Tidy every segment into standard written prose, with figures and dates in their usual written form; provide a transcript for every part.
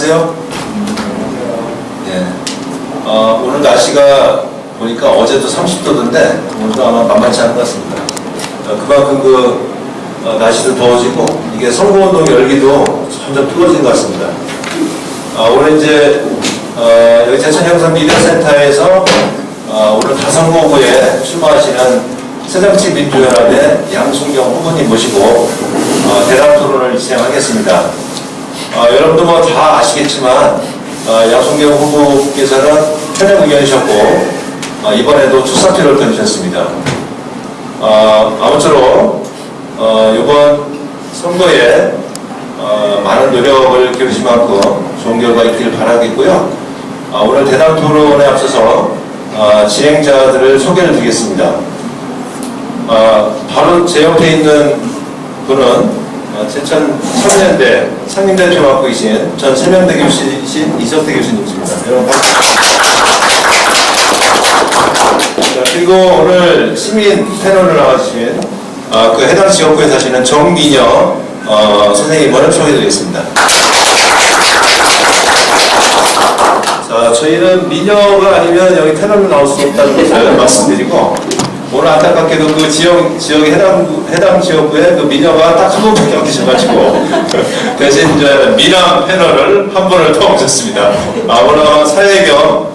안녕하세요. 네. 오늘 날씨가 보니까 어제도 30도던데 오늘도 아마 만만치 않은 것 같습니다. 그만큼 날씨도 더워지고 이게 선거운동 열기도 점점 뜨거워진 것 같습니다. 오늘 이제 여기 제천형산 미디어센터에서 오늘 다선거구에 출마하시는 새정치민주연합의 양순경 후보님 모시고 대담 토론을 진행하겠습니다. 여러분도 뭐 다 아시겠지만 양순경 후보께서는 현역 의원이셨고 이번에도 출사표를 던지셨습니다. 아무쪼록 이번 선거에 많은 노력을 기울이신 만큼 좋은 결과 있기를 바라겠고요. 오늘 대담 토론에 앞서서 진행자들을 소개를 드리겠습니다. 바로 제 옆에 있는 분은 제천 청년대 상림대를 맡고 계신 전 세명대 교수이신 이석태 교수님이십니다. 여러분 반갑습니다. 그리고 오늘 시민 패널을 나와주신 그 해당 지역구에 사시는 정민여 선생님을 소개해드리겠습니다. 자, 저희는 미녀가 아니면 여기 패널로 나올 수 없다는 것을 말씀드리고, 오늘 안타깝게도 그 지역의 해당 지역구에 그 미녀가 딱 한 분밖에 안 계셔가지고 대신 이제 미남 패널을 한 분을 더 오셨습니다. 오늘 사회경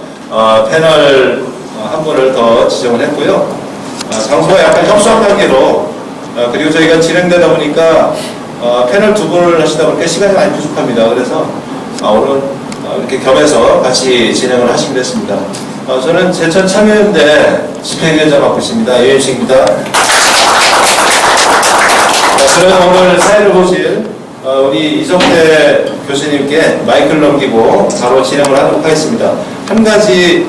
패널 한 분을 더 지정을 했고요. 장소가 약간 협소한 단계로 그리고 저희가 진행되다 보니까 패널 두 분을 하시다 보니까 시간이 많이 부족합니다. 그래서 오늘 이렇게 겸해서 같이 진행을 하시기로 했습니다. 저는 제천 참여연대 집회위원장 맡고 있습니다. 이현식입니다. 저는 오늘 사회를 보실 우리 이석태 교수님께 마이크를 넘기고 바로 진행을 하도록 하겠습니다. 한 가지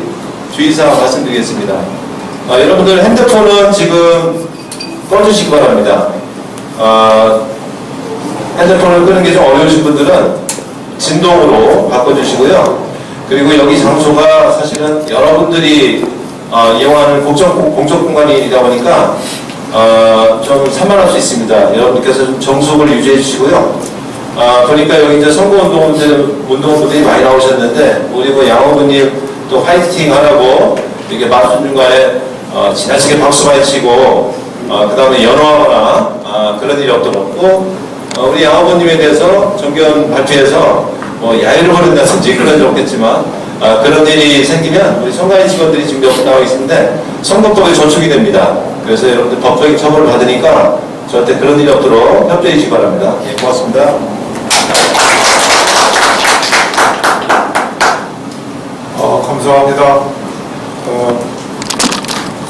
주의사항 말씀드리겠습니다. 여러분들 핸드폰은 지금 꺼주시기 바랍니다. 핸드폰을 끄는 게 좀 어려우신 분들은 진동으로 바꿔주시고요. 그리고 여기 장소가 사실은 여러분들이 이용하는 공적 공간이다 보니까 좀 산만할 수 있습니다. 여러분께서 좀 정숙을 유지해 주시고요. 그러니까 여기 이제 선거운동분들이 많이 나오셨는데 우리 뭐 양호부님 또 화이팅 하라고 이렇게 말씀 중간에 지나치게 박수 많이 치고 그 다음에 연호하거나 그런 일이 없도록 또 우리 양호부님에 대해서 정견 발표해서 뭐 야유를 벌인다든지 그런 일 없겠지만 그런 일이 생기면 우리 선관위 직원들이 지금 몇 분 나와 있는데 선거법에 저촉이 됩니다. 그래서 여러분들 법적인 처벌을 받으니까 저한테 그런 일이 없도록 협조해 주시기 바랍니다. 예, 고맙습니다. 감사합니다.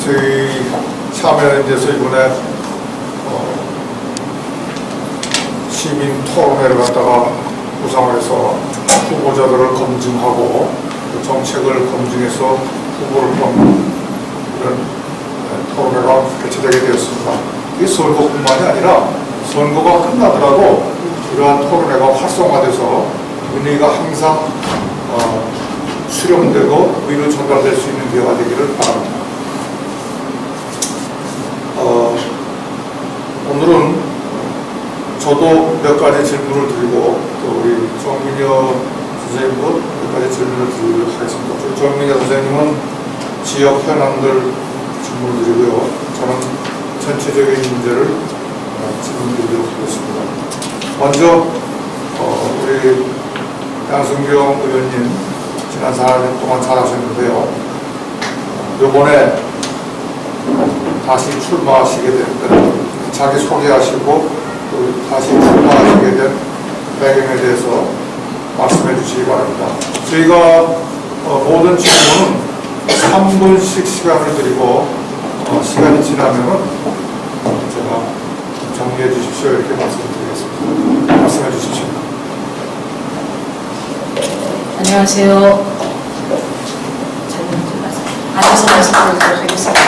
저희 참여연대에서 이번에 시민 토론회를 갖다가 구상을 해서 후보자들을 검증하고 그 정책을 검증해서 후보를 뽑는 이런 토론회가 개최되게 되었습니다. 이 선거뿐만이 아니라 선거가 끝나더라도 이러한 토론회가 활성화돼서 의미가 항상 수렴되고 의미로 전달될 수 있는 기회가 되기를 바랍니다. 오늘은 저도 몇 가지 질문을 드리고 또 우리 정민여 선생님도 몇 가지 질문을 드리도록 하겠습니다. 정민여 선생님은 지역 현안들 질문을 드리고요. 저는 전체적인 문제를 질문 드리도록 하겠습니다. 먼저 우리 양순경 의원님 지난 4년 동안 잘하셨는데요. 이번에 다시 출마하시게 된 자기 소개하시고 다시 출마하시게 된 배경에 대해서 말씀해 주시기 바랍니다. 저희가 모든 질문은 3분씩 시간을 드리고 시간이 지나면은 제가 정리해 주십시오 이렇게 말씀드리겠습니다. 말씀해 주십시오. 안녕하세요. 앉아서 말씀드리도록 하겠습니다.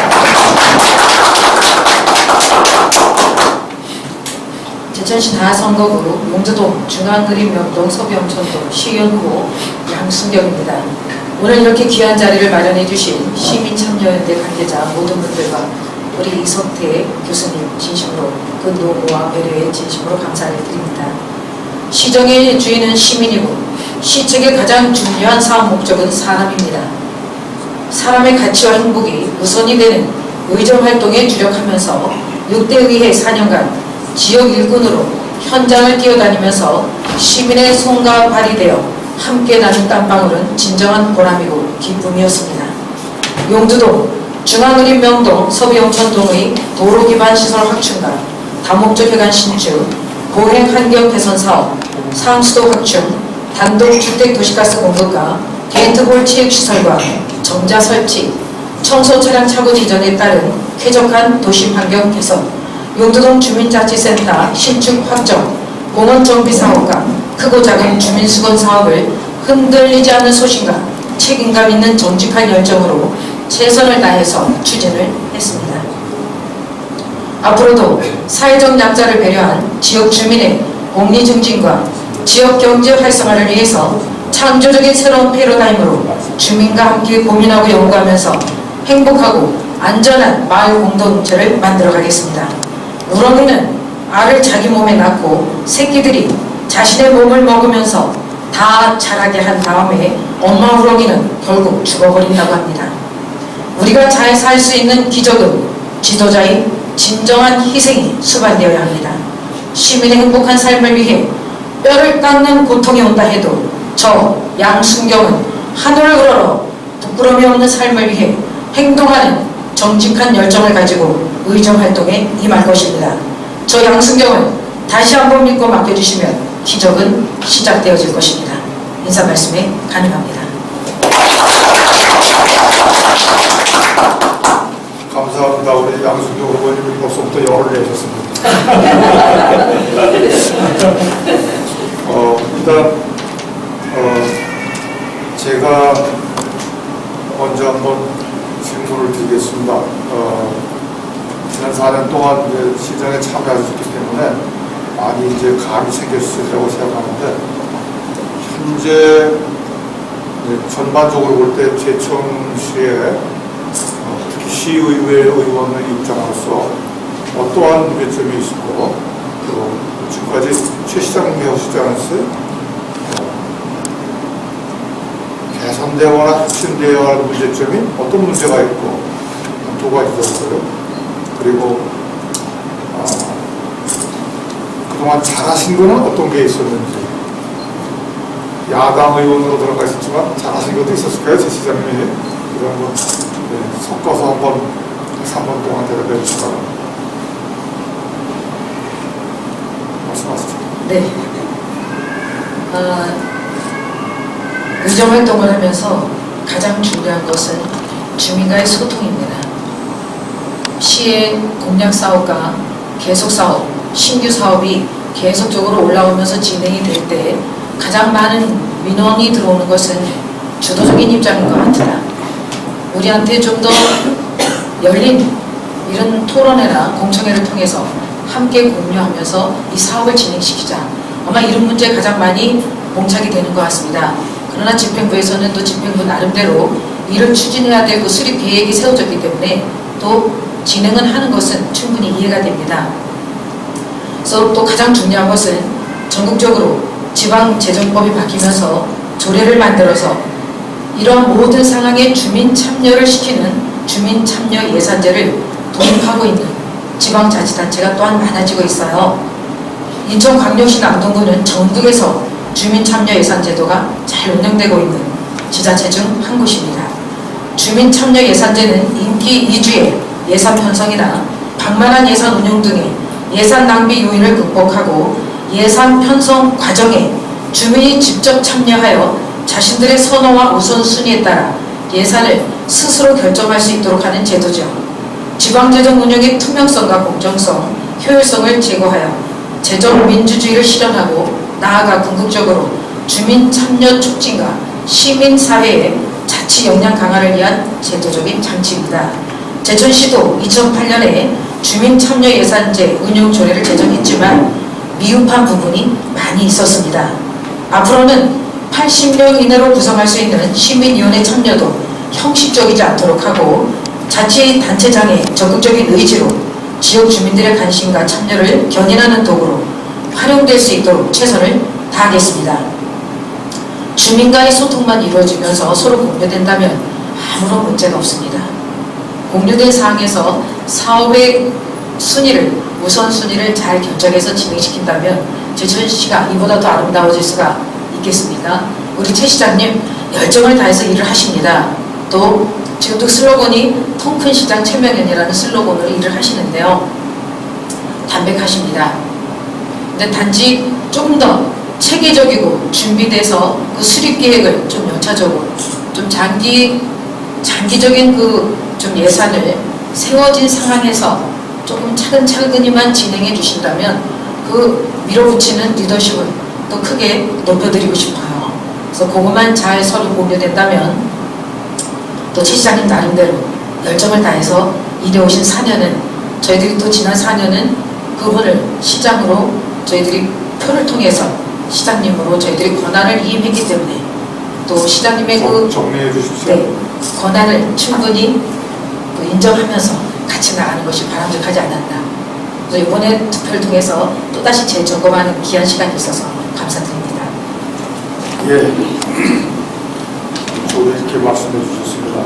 제천시 다선거구 용두동, 중앙그림, 명동, 서병천동, 시연구 양순경입니다. 오늘 이렇게 귀한 자리를 마련해 주신 시민참여연대 관계자 모든 분들과 우리 이석태 교수님 진심으로 그 노고와 배려에 진심으로 감사를 드립니다. 시정의 주인은 시민이고 시책의 가장 중요한 사업 목적은 사람입니다. 사람의 가치와 행복이 우선이 되는 의정활동에 주력하면서 6대 의회 4년간 지역 일꾼으로 현장을 뛰어다니면서 시민의 손과 발이 되어 함께 나눈 땀방울은 진정한 보람이고 기쁨이었습니다. 용두동, 중앙그린명동, 서비용천동의 도로 기반 시설 확충과 다목적 해관 신축, 보행 환경 개선 사업, 상수도 확충, 단독 주택 도시가스 공급과 게이트홀 체육시설과 정자 설치, 청소 차량 차고 지전에 따른 쾌적한 도시 환경 개선, 용두동 주민자치센터 신축 확정, 공원 정비 사업과 크고 작은 주민수건 사업을 흔들리지 않는 소신과 책임감 있는 정직한 열정으로 최선을 다해서 추진을 했습니다. 앞으로도 사회적 약자를 배려한 지역 주민의 복리 증진과 지역 경제 활성화를 위해서 창조적인 새로운 패러다임으로 주민과 함께 고민하고 연구하면서 행복하고 안전한 마을 공동체를 만들어가겠습니다. 우렁이는 알을 자기 몸에 낳고 새끼들이 자신의 몸을 먹으면서 다 자라게 한 다음에 엄마 우렁이는 결국 죽어버린다고 합니다. 우리가 잘 살 수 있는 기적은 지도자의 진정한 희생이 수반되어야 합니다. 시민의 행복한 삶을 위해 뼈를 깎는 고통이 온다 해도 저 양순경은 하늘을 우러러 부끄러움이 없는 삶을 위해 행동하는 정직한 열정을 가지고 의정활동에 임할 것입니다. 저 양순경은 다시 한번 믿고 맡겨주시면 기적은 시작되어질 것입니다. 인사 말씀에 가능합니다. 감사합니다. 우리 양순경 후보님이 벌써부터 열을 내셨습니다. 일단 제가 먼저 한번 질문을 드리겠습니다. 지난 4년 동안 이제 시정에 참여하셨기 때문에 많이 이제 감이 생겼을 거라고 생각하는데, 현재 전반적으로 볼 때 제천시의 특히 시의회 의원의 입장으로서 어떠한 문제점이 있었고, 또 지금까지 최 시장님 해오시지 않았어요? 개선되거나 혁신되어야 할 문제점이 어떤 문제가 있고, 두 가지 정도요. 그리고 그동안 잘하신 거는 어떤 게 있었는지, 야당 의원으로 들어가 있었지만 잘하신 것도 있었을까요? 최 시장님이 이런 거 섞어서 한번 3번 동안 대답해 주시기 바랍니다. 말씀하시죠. 네. 의정활동을 하면서 가장 중요한 것은 주민과의 소통입니다. 시의 공약 사업과 계속 사업, 신규 사업이 계속적으로 올라오면서 진행이 될 때 가장 많은 민원이 들어오는 것은 주도적인 입장인 것 같으나, 우리한테 좀 더 열린 이런 토론회나 공청회를 통해서 함께 공유하면서 이 사업을 진행시키자. 아마 이런 문제에 가장 많이 봉착이 되는 것 같습니다. 그러나 집행부에서는 또 집행부 나름대로 이를 추진해야 될 그 수립 계획이 세워졌기 때문에 또 진행을 하는 것은 충분히 이해가 됩니다. 그래서 또 가장 중요한 것은 전국적으로 지방재정법이 바뀌면서 조례를 만들어서 이런 모든 상황에 주민 참여를 시키는 주민 참여 예산제를 도입하고 있는 지방자치단체가 또한 많아지고 있어요. 인천광역시 남동구는 전국에서 주민 참여 예산 제도가 잘 운영되고 있는 지자체 중 한 곳입니다. 주민 참여 예산제는 임기 이주의 예산 편성이나 방만한 예산 운용 등의 예산 낭비 요인을 극복하고 예산 편성 과정에 주민이 직접 참여하여 자신들의 선호와 우선순위에 따라 예산을 스스로 결정할 수 있도록 하는 제도죠. 지방재정 운영의 투명성과 공정성, 효율성을 제고하여 재정 민주주의를 실현하고 나아가 궁극적으로 주민 참여 촉진과 시민사회의 자치 역량 강화를 위한 제도적인 장치입니다. 제천시도 2008년에 주민 참여 예산제 운용 조례를 제정했지만 미흡한 부분이 많이 있었습니다. 앞으로는 80명 이내로 구성할 수 있는 시민위원회 참여도 형식적이지 않도록 하고 자치단체장의 적극적인 의지로 지역 주민들의 관심과 참여를 견인하는 도구로 활용될 수 있도록 최선을 다하겠습니다. 주민과의 소통만 이루어지면서 서로 공유된다면 아무런 문제가 없습니다. 공유된 사항에서 사업의 우선순위를 잘 결정해서 진행시킨다면 제천시가 이보다 더 아름다워질 수가 있겠습니까? 우리 최 시장님 열정을 다해서 일을 하십니다. 또 지금도 슬로건이 통큰 시장 최명현이라는 슬로건으로 일을 하시는데요. 담백하십니다. 근데 단지 조금 더 체계적이고 준비돼서 그 수립 계획을 좀 연차적으로 좀 장기적인 그 좀 예산을 세워진 상황에서 조금 차근차근히만 진행해 주신다면 그 밀어붙이는 리더십을 또 크게 높여드리고 싶어요. 그래서 그것만 잘 서로 공유된다면 또 최 시장님 나름대로 열정을 다해서 일해오신 4년은 저희들이 또 지난 4년은 그분을 시장으로 저희들이 표를 통해서 시장님으로 저희들이 권한을 이임했기 때문에 또 시장님의 그 정리해 주십시오. 네, 권한을 충분히 또 인정하면서 같이 나가는 것이 바람직하지 않았나. 그래서 이번에 투표를 통해서 또다시 재점검하는 귀한 시간이 있어서 감사드립니다. 예. 저도 이렇게 말씀해 주셨습니다.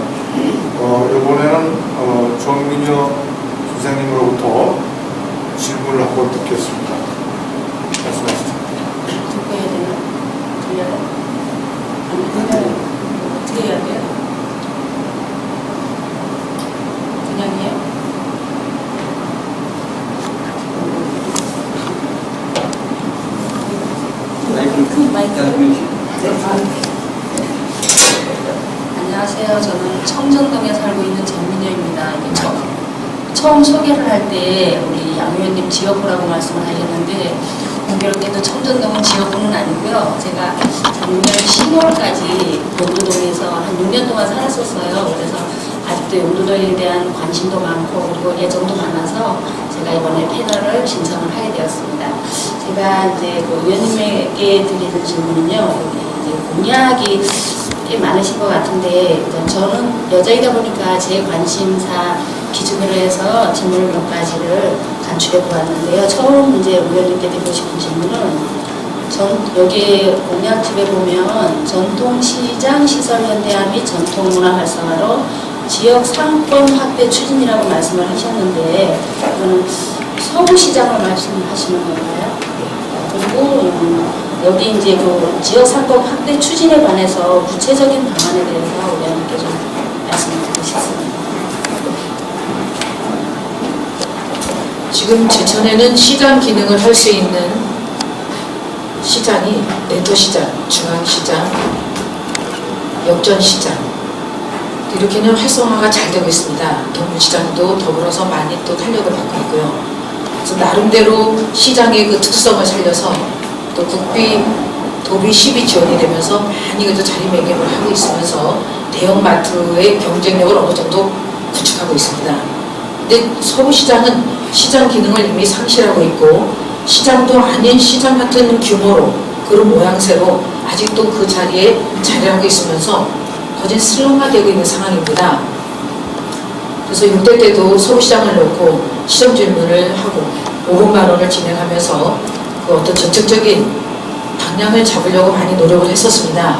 이번에는 정민여 기자님으로부터 질문을 한번 듣겠습니다. 말씀하시죠. 듣고 해야 되나? 들려요? 안 들려요? 어떻게 해야 돼요? 그냥이에요? 안녕하세요. 저는 청정동에 살고 있는 정민여입니다. 처음 소개를 할 때 우리 양 의원님 지역구라고 말씀을 하셨는데 공교롭게도 청정동은 지역구는 아니고요. 제가 작년 10월까지 용두동에서 한 6년 동안 살았었어요. 그래서 아직도 용두동에 대한 관심도 많고 그리고 애정도 많아서 제가 이번에 패널을 신청을 하게 되었습니다. 제가 이제 그 의원님에게 드리는 질문은요. 여기 이제 공약이 꽤 많으신 것 같은데 저는 여자이다 보니까 제 관심사 기준으로 해서 질문을 몇 가지를 간추려 보았는데요. 처음 이제 의원님께 드리고 싶은 질문은 여기 공약집에 보면 전통시장 시설 현대화 및 전통문화 활성화로 지역 상권 확대 추진이라고 말씀을 하셨는데 이거는 서구시장을 말씀하시는 건가요? 그리고 여기 이제 그 지역 상권 확대 추진에 관해서 구체적인 방안에 대해서 의원님께 좀 말씀을 드리고 싶습니다. 지금 제천에는 시장 기능을 할 수 있는 시장이 내토시장, 중앙시장, 역전시장 이렇게는 활성화가 잘 되고 있습니다. 동물시장도 더불어서 많이 또 탄력을 받고 있고요. 그래서 나름대로 시장의 그 특성을 살려서 또 국비, 도비, 시비 지원이 되면서 많이 그래도 자리매김을 하고 있으면서 대형마트의 경쟁력을 어느 정도 구축하고 있습니다. 근데 서구시장은 시장 기능을 이미 상실하고 있고 시장도 아닌 시장 같은 규모로 그런 모양새로 아직도 그 자리에 자리하고 있으면서 거진 슬럼화되고 있는 상황입니다. 그래서 6대 때도 서구시장을 놓고 시정 질문을 하고 500만 원을 진행하면서 그 어떤 정책적인 방향을 잡으려고 많이 노력을 했었습니다.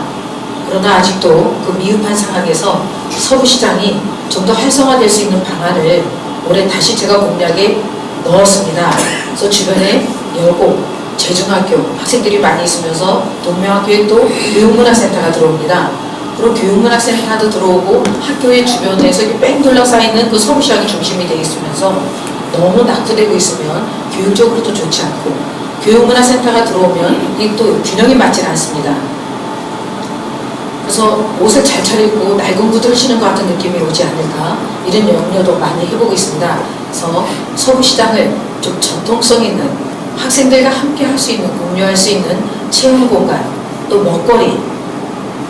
그러나 아직도 그 미흡한 상황에서 서구시장이 좀 더 활성화될 수 있는 방안을 올해 다시 제가 공약에 넣었습니다. 그래서 주변에 여고, 재중학교 학생들이 많이 있으면서 동명학교에 또 교육문화센터가 들어옵니다. 그리고 교육문화센터도 들어오고 학교의 주변에서 뺑 둘러싸이는 그 서구시장이 중심이 되어 있으면서 너무 낙후되고 있으면 교육적으로도 좋지 않고 교육문화센터가 들어오면 이게 또 균형이 맞지 않습니다. 그래서 옷을 잘 차리고 낡은 구두를 신은 것 같은 느낌이 오지 않을까 이런 염려도 많이 해보고 있습니다. 그래서 서구시장을 좀 전통성 있는 학생들과 함께 할 수 있는 공유할 수 있는 체험 공간 또 먹거리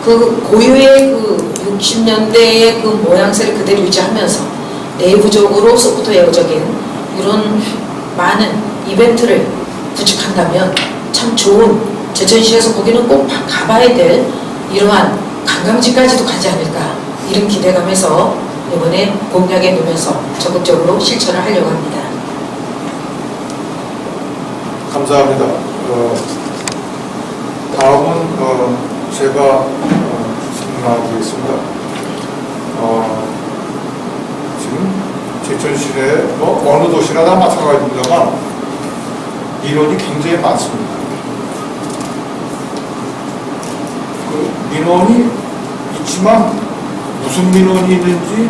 그 고유의 그 60년대의 그 모양새를 그대로 유지하면서 내부적으로 소프트웨어적인 이런 많은 이벤트를 구축한다면 참 좋은 제천시에서 거기는 꼭 가봐야 될 이러한 관광지까지도 가지 않을까 이런 기대감에서 이번에 공약에 넣으면서 적극적으로 실천을 하려고 합니다. 감사합니다. 다음은 제가 질문하겠습니다. 지금 제천 시내 뭐 어느 도시나 다 마찬가지입니다만 민원이 굉장히 많습니다. 그 민원이 있지만 무슨 민원이 있는지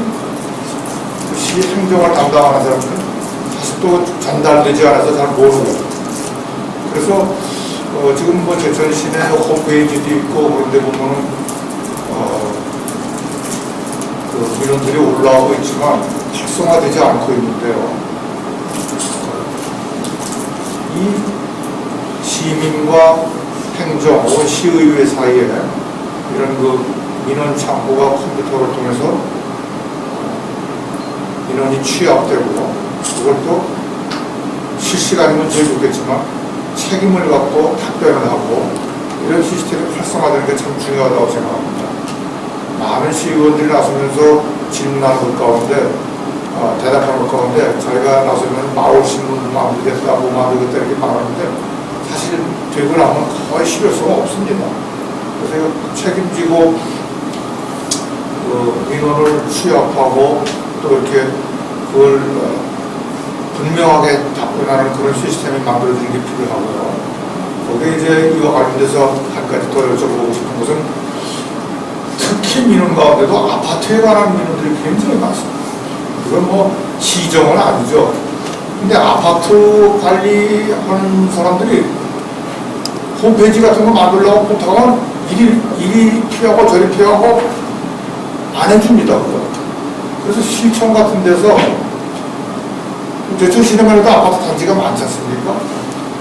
그 시 행정을 담당하는 사람들은 사실 또 전달되지 않아서 잘 모르고, 그래서 지금 뭐 제천 시내 홈페이지도 있고 그런데 보면은 그 민원들이 올라오고 있지만 활성화되지 않고 있는데요. 이 시민과 행정 혹은 시의회 사이에 이런 그 민원 창구가 컴퓨터를 통해서 민원이 취합되고, 그걸 또 실시간이면 제일 좋겠지만 책임을 갖고 답변을 하고 이런 시스템이 활성화되는 게 참 중요하다고 생각합니다. 많은 시의원들이 나서면서 질문하는 것 가운데 대답하는 것 가운데 저희가 나서면 마을 신문 만들겠다, 뭐 만들겠다 이렇게 말하는데 사실 되고 나면 거의 실효 수가 없습니다. 그래서 책임지고 민원을 취합하고 또 이렇게 그걸 분명하게 답변하는 그런 시스템이 만들어지는 게 필요하고요. 거기에 이제 이와 관련돼서 한 가지 더 여쭤보고 싶은 것은 특히 민원 가운데도 아파트에 관한 민원들이 굉장히 많습니다. 이건 뭐 시정은 아니죠. 근데 아파트 관리하는 사람들이 홈페이지 같은 거 만들려고 부탁하면 이리 피하고 저리 피하고 안 해줍니다. 그거. 그래서 시청 같은 데서 제천 시내만 해도 아파트 단지가 많지 않습니까?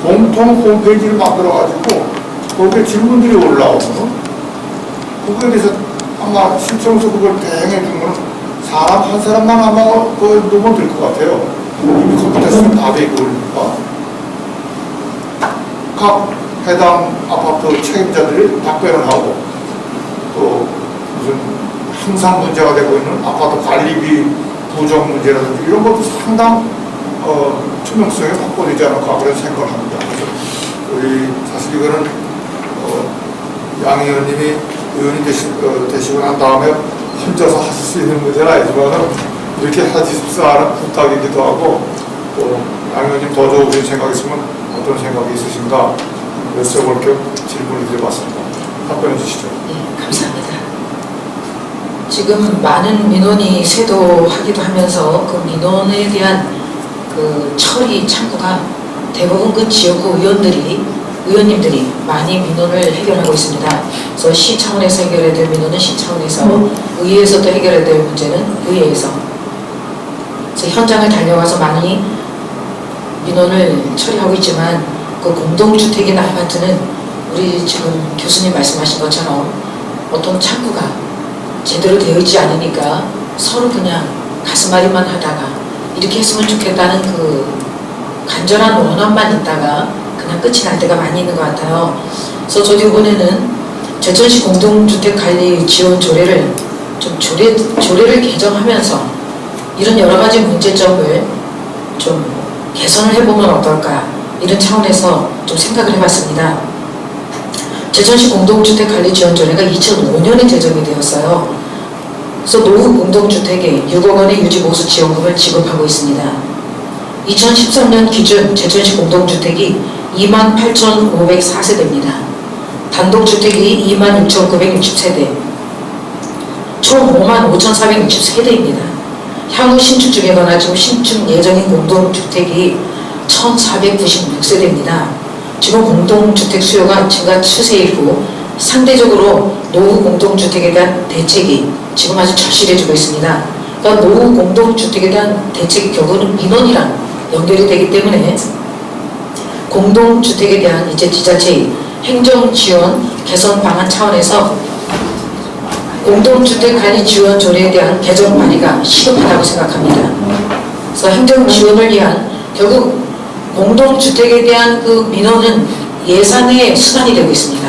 공통 홈페이지를 만들어가지고 거기에 질문들이 올라오면 그거에 대해서 아마 시청에서 그걸 대행해 주면 사람 한 사람만 아마 그걸 놓으면 될 것 같아요. 이미 컴퓨터 시스템 다 돼 있고 그러니까 각 해당 아파트 책임자들이 답변을 하고 또 무슨 항상 문제가 되고 있는 아파트 관리비 부정 문제라든지 이런 것도 상당 투명성이 확보되지 않을까 그런 생각을 합니다. 그래서 우리 사실 이거는 양 의원님이 의원이 되시고 난 다음에 혼자서 하실 수 있는 문제는 아니지만 이렇게 하십사 하는 부탁이기도 하고, 또 양 의원님 더 좋으신 생각이 있으면 어떤 생각이 있으신가 여쭤볼 겸 질문을 드려봤습니다. 답변해 주시죠. 네, 감사합니다. 지금 많은 민원이 쇄도하기도 하면서 그 민원에 대한 그 처리 창구가 대부분 그 지역구 의원님들이 많이 민원을 해결하고 있습니다. 그래서 시 차원에서 해결해야 될 민원은 시 차원에서, 의회에서 또 해결해야 될 문제는 의회에서. 그래서 현장을 달려가서 많이 민원을 처리하고 있지만 그 공동주택이나 아파트는 우리 지금 교수님 말씀하신 것처럼 어떤 창구가 제대로 되어 있지 않으니까 서로 그냥 가슴앓이만 하다가 이렇게 했으면 좋겠다는 그 간절한 원함만 있다가 그냥 끝이 날 때가 많이 있는 것 같아요. 그래서 저도 이번에는 제천시 공동주택관리 지원 조례를 좀 조례를 개정하면서 이런 여러 가지 문제점을 좀 개선을 해보면 어떨까, 이런 차원에서 좀 생각을 해봤습니다. 제천시 공동주택관리 지원 조례가 2005년에 제정이 되었어요. 그래서 노후 공동주택에 6억 원의 유지보수 지원금을 지급하고 있습니다. 2013년 기준 제천시 공동주택이 28,504세대입니다. 단독주택이 26,960세대, 총 55,460세대입니다. 향후 신축중에 관한 지금 신축 예정인 공동주택이 1,496세대입니다. 지금 공동주택 수요가 증가 추세이고 상대적으로 노후 공동주택에 대한 대책이 지금 아주 절실해지고 있습니다. 그러니까 노후 공동주택에 대한 대책이 결국은 민원이랑 연결이 되기 때문에 공동주택에 대한 이제 지자체의 행정지원 개선 방안 차원에서 공동주택관리 지원 조례에 대한 개정 발의가 시급하다고 생각합니다. 그래서 행정지원을 위한 결국 공동주택에 대한 그 민원은 예산의 수단이 되고 있습니다.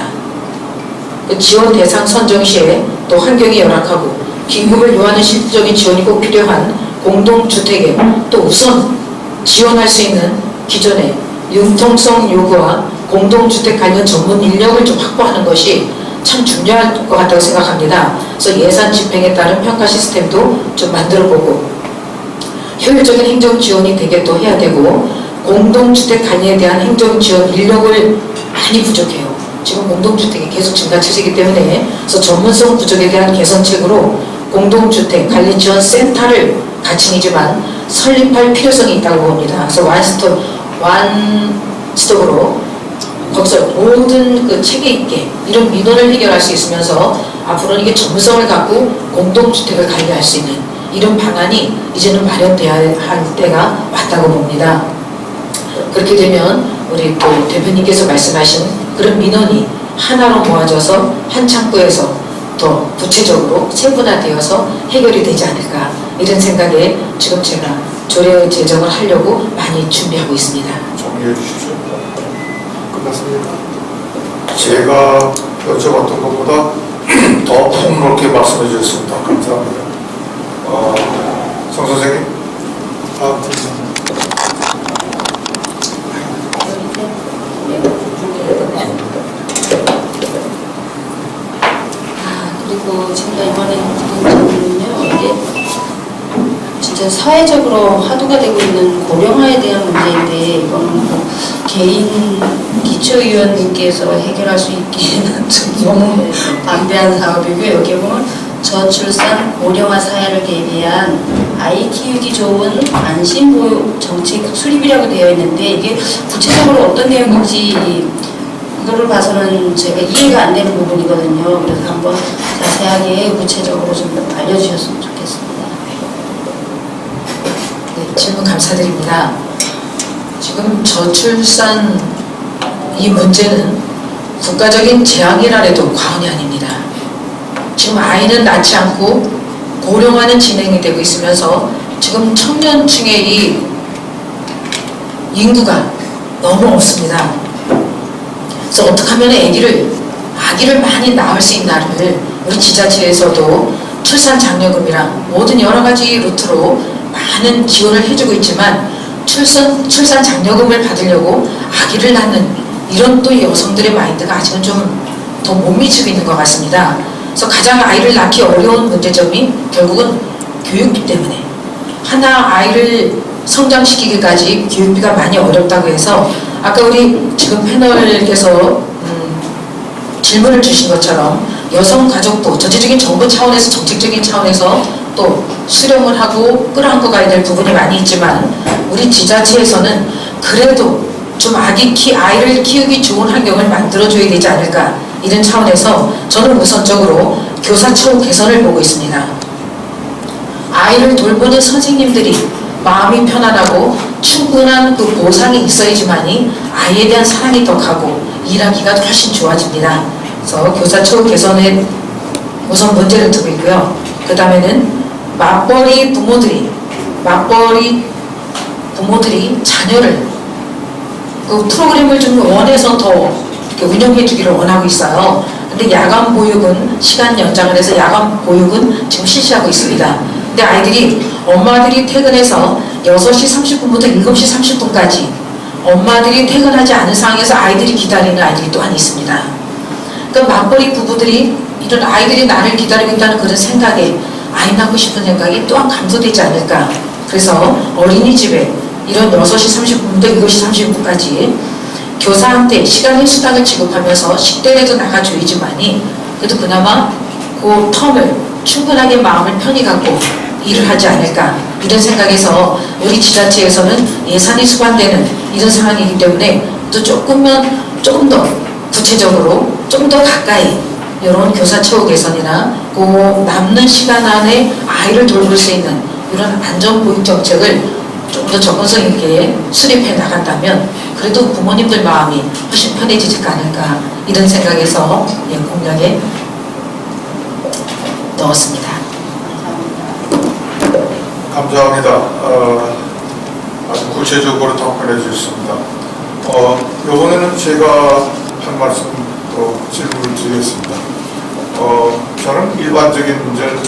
그 지원 대상 선정 시에 또 환경이 열악하고 긴급을 요하는 실질적인 지원이 꼭 필요한 공동주택에 또 우선 지원할 수 있는 기존의 융통성 요구와 공동주택 관련 전문 인력을 좀 확보하는 것이 참 중요할 것 같다고 생각합니다. 그래서 예산 집행에 따른 평가 시스템도 좀 만들어보고 효율적인 행정 지원이 되게 또 해야 되고 공동주택 관리에 대한 행정 지원 인력을 많이 부족해요. 지금 공동주택이 계속 증가 추세이기 때문에 그래서 전문성 부족에 대한 개선책으로 공동주택 관리 지원 센터를 가칭이지만 설립할 필요성이 있다고 봅니다. 그래서 원스톱으로 거기서 모든 그 체계 있게 이런 민원을 해결할 수 있으면서 앞으로는 이게 전문성을 갖고 공동주택을 관리할 수 있는 이런 방안이 이제는 마련돼야 할 때가 왔다고 봅니다. 그렇게 되면 우리 또 대표님께서 말씀하신 그런 민원이 하나로 모아져서 한 창구에서 더 구체적으로 세분화되어서 해결이 되지 않을까 이런 생각에 지금 제가 조례 제정을 하려고 많이 준비하고 있습니다. 정리해 주십시오. 끝났습니다. 제가 여쭤봤던 것보다 더 폭넓게 말씀해 주셨습니다. 감사합니다. 성 선생님. 그리고 제가 이번에 드린 점은요, 이게 진짜 사회적으로 화두가 되고 있는 고령화에 대한 문제인데, 이거는 뭐 개인 기초의원님께서 해결할 수 있기에는 좀 너무 방대한 사업이고요. 여기 보면 저출산 고령화 사회를 대비한 아이 키우기 좋은 안심보육 정책 수립이라고 되어 있는데, 이게 구체적으로 어떤 내용인지 이거를 봐서는 제가 이해가 안 되는 부분이거든요. 그래서 한번 자세하게 구체적으로 좀 알려주셨으면 좋겠습니다. 네, 질문 감사드립니다. 지금 저출산 이 문제는 국가적인 재앙이라 해도 과언이 아닙니다. 지금 아이는 낳지 않고 고령화는 진행이 되고 있으면서 지금 청년층의 이 인구가 너무 없습니다. 그래서 어떻게 하면 아기를 많이 낳을 수 있나를 우리 지자체에서도 출산 장려금이랑 모든 여러 가지 루트로 많은 지원을 해주고 있지만 출산 장려금을 받으려고 아기를 낳는 이런 또 여성들의 마인드가 아직은 좀 더 못 미치고 있는 것 같습니다. 그래서 가장 아이를 낳기 어려운 문제점이 결국은 교육비 때문에 하나 아이를 성장시키기까지 교육비가 많이 어렵다고 해서 아까 우리 지금 패널께서 질문을 주신 것처럼 여성가족부 전체적인 정부 차원에서 정책적인 차원에서 또 수렴을 하고 끌어안고 가야 될 부분이 많이 있지만 우리 지자체에서는 그래도 좀 아이를 키우기 좋은 환경을 만들어줘야 되지 않을까 이런 차원에서 저는 우선적으로 교사 처우 개선을 보고 있습니다. 아이를 돌보는 선생님들이 마음이 편안하고 충분한 그 보상이 있어야지만이 아이에 대한 사랑이 더 가고 일하기가 훨씬 좋아집니다. 그래서 교사 처우 개선에 우선 문제를 두고 있고요. 그 다음에는 맞벌이 부모들이 자녀를 그 프로그램을 좀 원해서 더 운영해 주기를 원하고 있어요. 근데 야간 보육은 시간 연장을 해서 야간 보육은 지금 실시하고 있습니다. 근데 엄마들이 퇴근해서 6시 30분부터 7시 30분까지 엄마들이 퇴근하지 않은 상황에서 아이들이 기다리는 아이들이 또한 있습니다. 그러니까 맞벌이 부부들이 이런 아이들이 나를 기다리고 있다는 그런 생각에 아이 낳고 싶은 생각이 또한 감소되지 않을까. 그래서 어린이집에 이런 6시 30분부터 7시 30분까지 교사한테 시간의 수당을 지급하면서 식대라도 나가줘야지만이 그래도 그나마 그 텀을 충분하게 마음을 편히 갖고 일을 하지 않을까 이런 생각에서 우리 지자체에서는 예산이 수반되는 이런 상황이기 때문에 또 조금 더 구체적으로 좀 더 가까이 이런 교사 처우 개선이나 그 남는 시간 안에 아이를 돌볼 수 있는 이런 안전보육 정책을 좀 더 접근성 있게 수립해 나간다면 그래도 부모님들 마음이 훨씬 편해지지 않을까 이런 생각에서 공약에 넣었습니다. 감사합니다. 아주 구체적으로 답변해 주셨습니다. 이번에는 제가 한 말씀 더 질문을 드리겠습니다. 저는 일반적인 문제를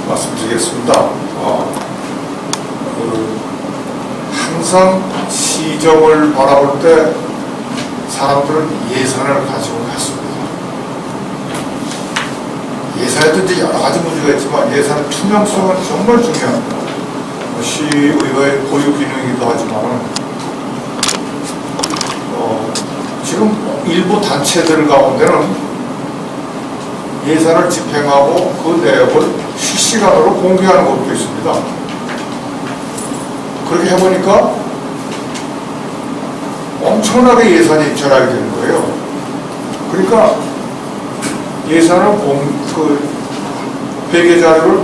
말씀드리겠습니다. 항상 시정을 바라볼 때 사람들은 예산을 가지고 갔습니다. 예산에도 이제 여러 가지 문제가 있지만 예산 투명성은 정말 중요합니다. 시의회의 고유 기능이기도 하지만 지금 일부 단체들 가운데는 예산을 집행하고 그 내역을 실시간으로 공개하는 것도 있습니다. 그렇게 해보니까 엄청나게 예산이 절약이 되는 거예요. 그러니까 예산을 회계 자료를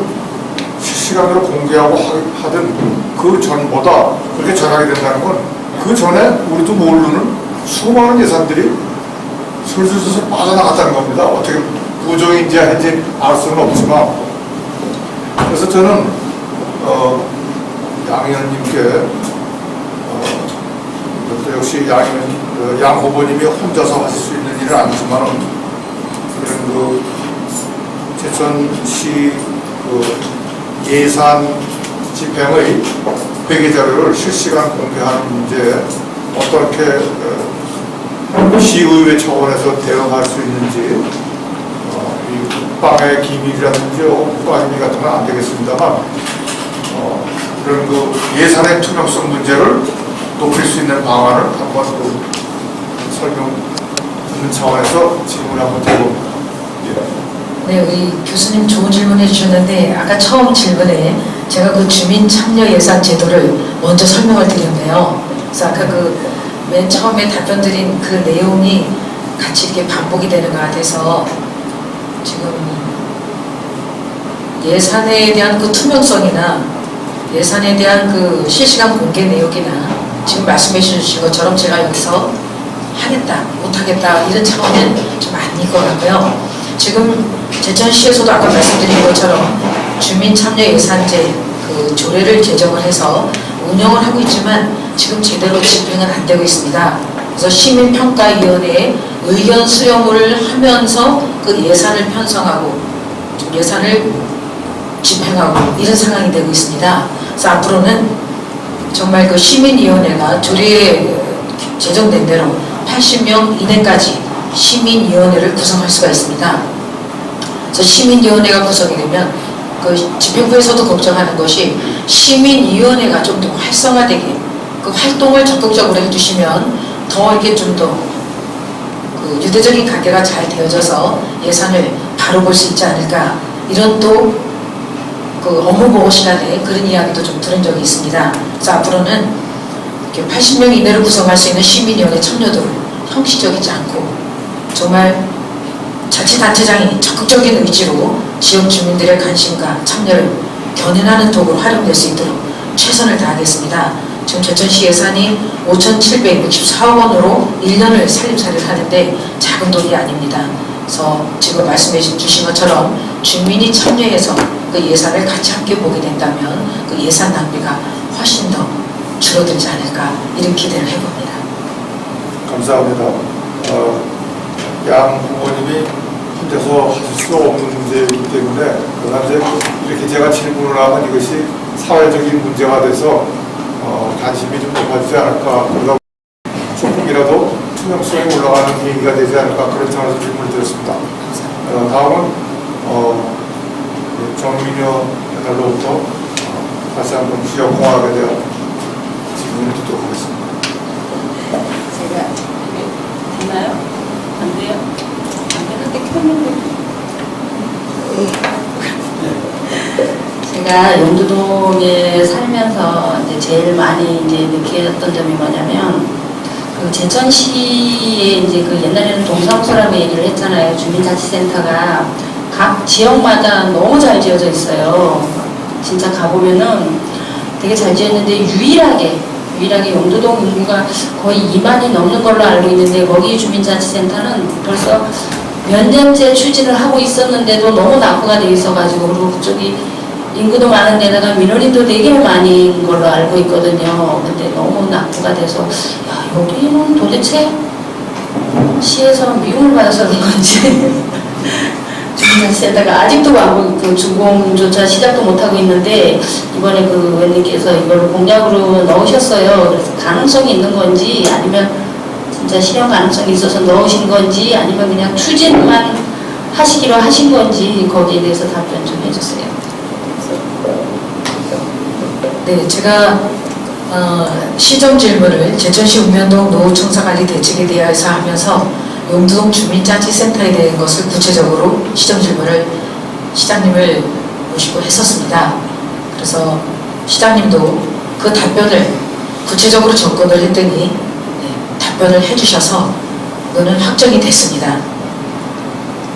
실시간으로 공개하고 하든 그 전보다 그렇게 절약이 된다는 건 그 전에 우리도 모르는 수많은 예산들이 슬슬슬 빠져나갔다는 겁니다. 어떻게 부정인지 아닌지 알 수는 없지만. 그래서 저는 양 의원님께 또 역시 양 후보님이 혼자서 하실 수 있는 일은 아니지만 그런 제천시 예산 집행의 회계 자료를 실시간 공개하는 문제에 어떻게 시의회 차원에서 대응할 수 있는지 이 국방의 기밀이라든지 국가기밀 같은 건 안 되겠습니다만 그런 예산의 투명성 문제를 높일 수 있는 방안을 한번 설명 듣는 차원에서 질문을 한번 드려봅니다. 네, 우리 교수님 좋은 질문 해주셨는데 아까 처음 질문에 제가 그 주민 참여 예산 제도를 먼저 설명을 드렸네요. 그래서 아까 맨 처음에 답변 드린 그 내용이 같이 이렇게 반복이 되는 것 같아서 지금 예산에 대한 그 투명성이나 예산에 대한 그 실시간 공개 내역이나 지금 말씀해 주신 것처럼 제가 여기서 하겠다, 못하겠다 이런 차원은 좀 아닌 것 같고요. 지금 제천시에서도 아까 말씀드린 것처럼 주민 참여 예산제 그 조례를 제정을 해서 운영을 하고 있지만 지금 제대로 집행은 안 되고 있습니다. 그래서 시민평가위원회에 의견 수렴을 하면서 그 예산을 편성하고 예산을 집행하고 이런 상황이 되고 있습니다. 그래서 앞으로는 정말 그 시민위원회가 조례에 제정된 대로 80명 이내까지 시민위원회를 구성할 수가 있습니다. 그래서 시민위원회가 구성이 되면 그 집행부에서도 걱정하는 것이 시민위원회가 좀 더 활성화되게 그 활동을 적극적으로 해주시면 더 이게 좀 더 그 유대적인 관계가 잘 되어져서 예산을 바로 볼 수 있지 않을까 이런 또 그 업무 보고 시간에 그런 이야기도 좀 들은 적이 있습니다. 그래서 앞으로는 80명 이내로 구성할 수 있는 시민위원회 참여도를 형식적이지 않고 정말 자치단체장이 적극적인 의지로 지역 주민들의 관심과 참여를 견인하는 도구로 활용될 수 있도록 최선을 다하겠습니다. 지금 제천시 예산이 5,764억 원으로 1년을 살림살이를 하는데 작은 돈이 아닙니다. 그래서 지금 말씀해 주신 것처럼 주민이 참여해서 그 예산을 같이 함께 보게 된다면 그 예산 낭비가 훨씬 더 줄어들지 않을까 이런 기대를 해봅니다. 감사합니다. 양 후보님이 혼자서 하실 수 없는 문제이기 때문에 그다음에 이렇게 제가 질문을 하면 이것이 사회적인 문제가 돼서 관심이 좀 높아지지 않을까 그러다 조금이라도 투명성이 올라가는 계기가 되지 않을까 그런 차원에서 질문을 드렸습니다. 다음은 정민여 패널로부터 다시 한번 지역공학에 대한 질문을 듣도록 하겠습니다. 제가 되나요? 안 돼요? 안 되는데 켰는데. 제가 용두동에 살면서 이제 제일 많이 이제 느꼈던 점이 뭐냐면 그 제천시에 이제 그 옛날에는 동사무소라고 얘기를 했잖아요. 주민자치센터가 각 지역마다 너무 잘 지어져 있어요. 진짜 가보면은 되게 잘 지었는데 유일하게 용두동 인구가 거의 2만이 넘는 걸로 알고 있는데 거기 주민자치센터는 벌써 몇 년째 추진을 하고 있었는데도 너무 낙후가 돼 있어가지고 그리고 그쪽이 인구도 많은 데다가 민원인도 되게 많은 걸로 알고 있거든요. 근데 너무 낙후가 돼서 야 여기는 도대체 시에서 미움을 받아서 그런 건지 주민자치센터가 아직도 그 준공조차 시작도 못하고 있는데 이번에 그 의원님께서 이걸 공약으로 넣으셨어요. 그래서 가능성이 있는 건지 아니면 진짜 실현 가능성이 있어서 넣으신 건지 아니면 그냥 추진만 하시기로 하신 건지 거기에 대해서 답변 좀 해주세요. 네, 제가 시정 질문을 제천시 읍면동 노후청사관리 대책에 대해서 하면서 용두동 주민자치센터에 대한 것을 구체적으로 시정 질문을 시장님을 모시고 했었습니다. 그래서 시장님도 그 답변을 구체적으로 접근을 했더니 답변을 해주셔서 그거는 확정이 됐습니다.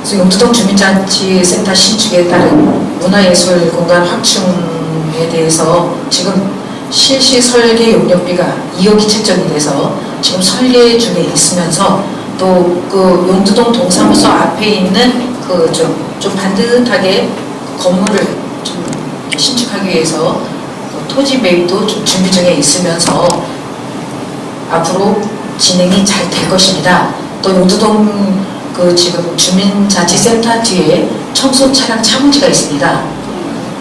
그래서 용두동 주민자치센터 신축에 따른 문화예술 공간 확충에 대해서 지금 실시 설계 용역비가 2억 2천정이 돼서 지금 설계 중에 있으면서 또 그 용두동 동사무소 앞에 있는 그 좀 반듯하게 건물을 좀 신축하기 위해서 토지 매입도 좀 준비 중에 있으면서 앞으로 진행이 잘 될 것입니다. 또 용두동 그 지금 주민자치센터 뒤에 청소 차량 차고지가 있습니다.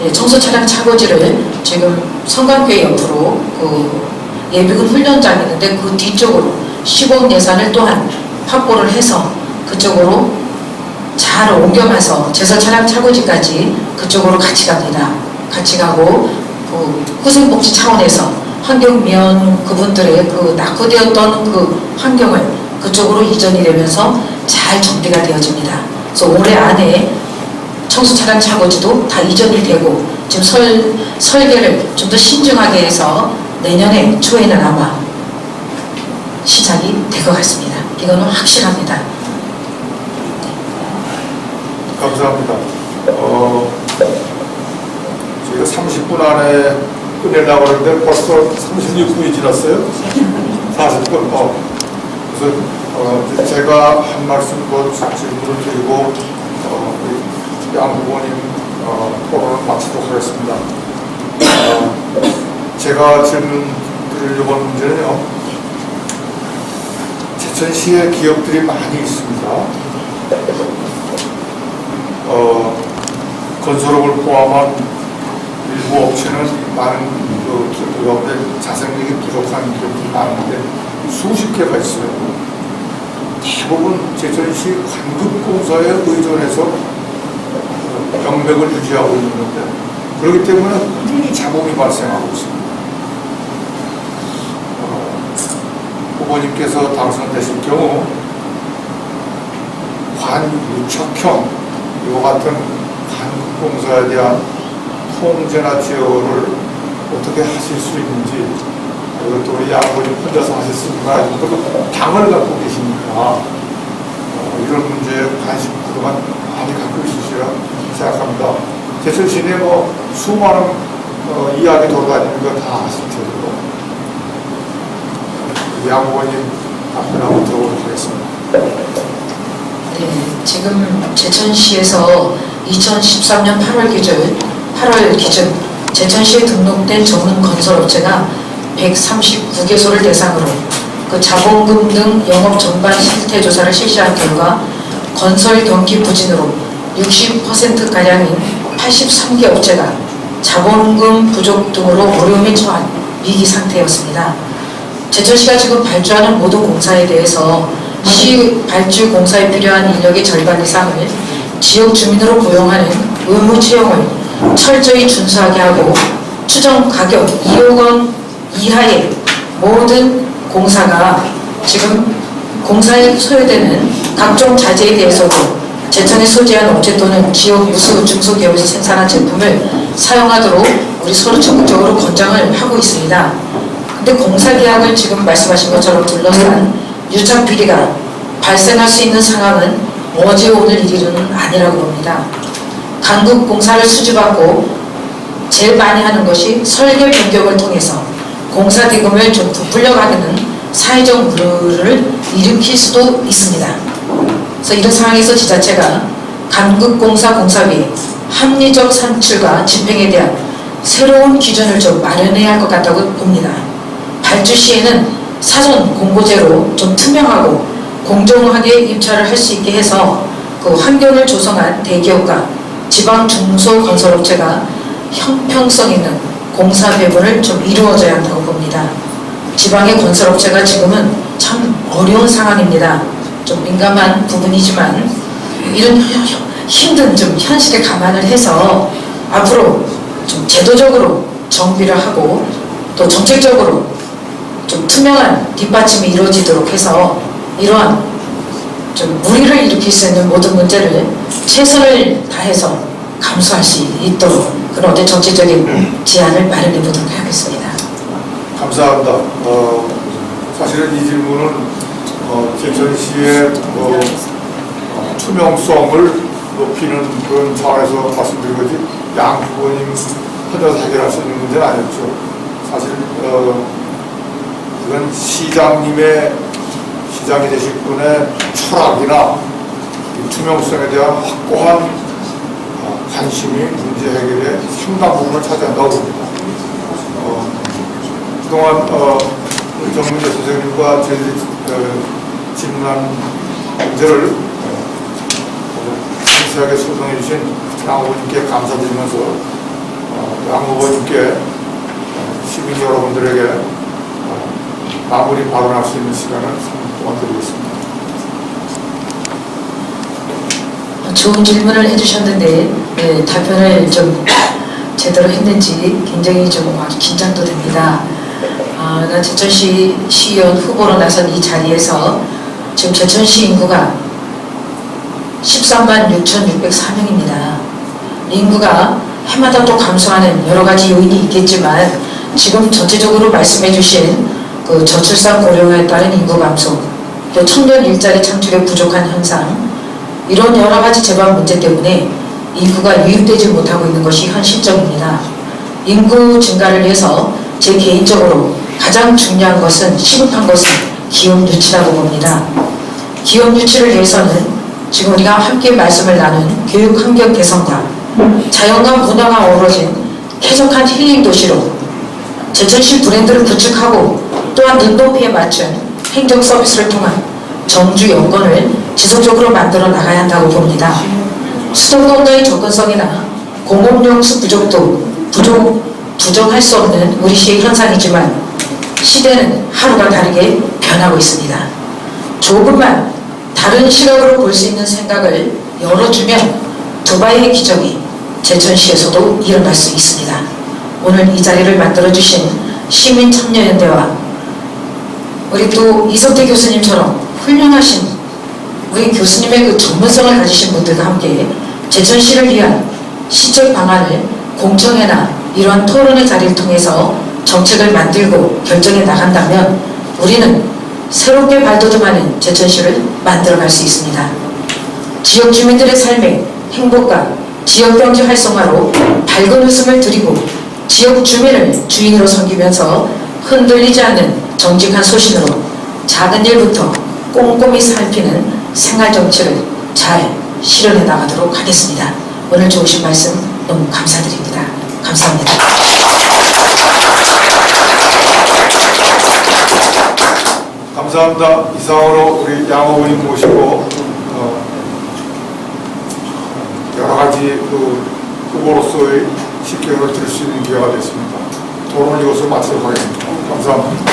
예, 청소 차량 차고지를 지금 성관교회 옆으로 그 예비군 훈련장이 있는데 그 뒤쪽으로 시공 예산을 또한 확보를 해서 그쪽으로 잘 옮겨가서 제설 차량 차고지까지 그쪽으로 같이 갑니다. 같이 가고 그 후생복지 차원에서 환경미원 그분들의 그 낙후되었던 그 환경을 그쪽으로 이전이 되면서 잘 정비가 되어집니다. 그래서 올해 안에 청소 차량 차고지도 다 이전이 되고 지금 설계를 좀 더 신중하게 해서 내년에 초에는 아마 시작이 될 것 같습니다. 이거는 확실합니다. 감사합니다. 저희가 30분 안에 끝내려고 하는데 벌써 36분이 지났어요. 40분. 그래서 제가 한 말씀 더 질문을 드리고 양 후보님 토론을 마치도록 하겠습니다. 제가 질문 드리려고 하는 문제는요. 제천시에 기업들이 많이 있습니다. 건설업을 포함한 일부 업체는 많은 기업 가운데 자생력이 부족한 기업들이 많은데 수십 개가 있어요. 대부분 제천시 관급공사에 의존해서 경맥을 유지하고 있는데 그렇기 때문에 꾸준히 자본이 발생하고 있습니다. 후보님께서 당선되실 경우 관유착형 이와 같은 관급공사에 대한 통제나 제어를 어떻게 하실 수 있는지 이것도 우리 양보님 혼자서 하실 수 있나 당을 갖고 계시니까 이런 문제에 관심 그동안 많이 갖고 있으시라 생각합니다. 제천시내 수많은 이야기 돌아다니는 거 다 아실 테고 양 후보님 답변 한번 들어보도록 하겠습니다. 네, 지금 제천시에서 2013년 8월 기준 제천시에 등록된 전문 건설업체가 139개소를 대상으로 그 자본금 등 영업 전반 실태 조사를 실시한 결과 건설 경기 부진으로 60%가량인 83개 업체가 자본금 부족 등으로 어려움에 처한 위기 상태였습니다. 제천시가 지금 발주하는 모든 공사에 대해서 시 발주 공사에 필요한 인력의 절반 이상을 지역 주민으로 고용하는 의무 채용을 철저히 준수하게 하고 추정 가격 2억 원 이하의 모든 공사가 지금 공사에 소요되는 각종 자재에 대해서도 제천에 소재한 업체 또는 지역 유수 중소기업에서 생산한 제품을 사용하도록 우리 서로 적극적으로 권장을 하고 있습니다. 근데 공사계약을 지금 말씀하신 것처럼 둘러싼 유착 비리가 발생할 수 있는 상황은 어제 오늘 일은 아니라고 봅니다. 강국 공사를 수주받고 제일 많이 하는 것이 설계 변경을 통해서 공사 대금을 좀 부풀려 가는 사회적 물을 일으킬 수도 있습니다. 그래서 이런 상황에서 지자체가 강국공사 공사비 합리적 산출과 집행에 대한 새로운 기준을 좀 마련해야 할 것 같다고 봅니다. 발주 시에는 사전 공고제로 좀 투명하고 공정하게 입찰을 할 수 있게 해서 그 환경을 조성한 대기업과 지방 중소건설업체가 형평성 있는 공사 배분을 좀 이루어져야 한다고 봅니다. 지방의 건설업체가 지금은 참 어려운 상황입니다. 좀 민감한 부분이지만 이런 힘든 좀 현실에 감안을 해서 앞으로 좀 제도적으로 정비를 하고 또 정책적으로 좀 투명한 뒷받침이 이루어지도록 해서 이러한 좀 무리를 일으킬 수 있는 모든 문제를 최선을 다해서 감수할 수 있도록 그런 어떤 정치적인 제안을 마련해 보도록 하겠습니다. 감사합니다. 사실은 이 질문은 제천시의 투명성을 높이는 그런 차원에서 말씀드린 거지 양 후보님 혼자서 해결할 수 있는 문제는 아니었죠. 사실 이건 시장이 되실 분의 철학이나 이 투명성에 대한 확고한 관심이 문제 해결에 상당 부분을 차지한다고 봅니다. 그동안 우리 정문재 선생님과 저희들이 질문한 문제를 상세하게 소통해 주신 양 후보님께 감사드리면서 양 후보님께 시민 여러분들에게 마무리 발언할 수 있는 시간을 동안 드리겠습니다. 좋은 질문을 해주셨는데 네, 답변을 좀 제대로 했는지 굉장히 좀 아주 긴장도 됩니다. 나 제천시 시의원 후보로 나선 이 자리에서 지금 제천시 인구가 13만 6,604명입니다. 인구가 해마다 또 감소하는 여러 가지 요인이 있겠지만 지금 전체적으로 말씀해 주신 그 저출산 고령화에 따른 인구 감소, 또 청년 일자리 창출에 부족한 현상, 이런 여러 가지 재반 문제 때문에 인구가 유입되지 못하고 있는 것이 현실적입니다. 인구 증가를 위해서 제 개인적으로 가장 중요한 것은 시급한 것은 기업 유치라고 봅니다. 기업 유치를 위해서는 지금 우리가 함께 말씀을 나눈 교육 환경 개선과 자연과 문화가 어우러진 쾌적한 힐링 도시로 제천시 브랜드를 구축하고 또한 눈높이에 맞춘 행정 서비스를 통한 정주 여건을 지속적으로 만들어 나가야 한다고 봅니다. 수도권과의 접근성이나 공공용수 부족도 부정할 수 없는 우리 시의 현상이지만 시대는 하루가 다르게 변하고 있습니다. 조금만 다른 시각으로 볼 수 있는 생각을 열어주면 두바이의 기적이 제천시에서도 일어날 수 있습니다. 오늘 이 자리를 만들어주신 시민참여연대와 우리 또 이석태 교수님처럼 훌륭하신 우리 교수님의 그 전문성을 가지신 분들과 함께 제천시를 위한 시적 방안을 공청회나 이러한 토론의 자리를 통해서 정책을 만들고 결정해 나간다면 우리는 새롭게 발돋움하는 제천시를 만들어갈 수 있습니다. 지역 주민들의 삶의 행복과 지역경제 활성화로 밝은 웃음을 드리고 지역 주민을 주인으로 섬기면서 흔들리지 않는 정직한 소신으로 작은 일부터 꼼꼼히 살피는 생활정치를 잘 실현해 나가도록 하겠습니다. 오늘 좋으신 말씀 너무 감사드립니다. 감사합니다. 감사합니다. 이상으로 우리 양 후보님 모시고 여러 가지 그 후보로서의 식견을 들을 수 있는 기회가 됐습니다. 토론을 이것으로 마치도록 하겠습니다. 감사합니다.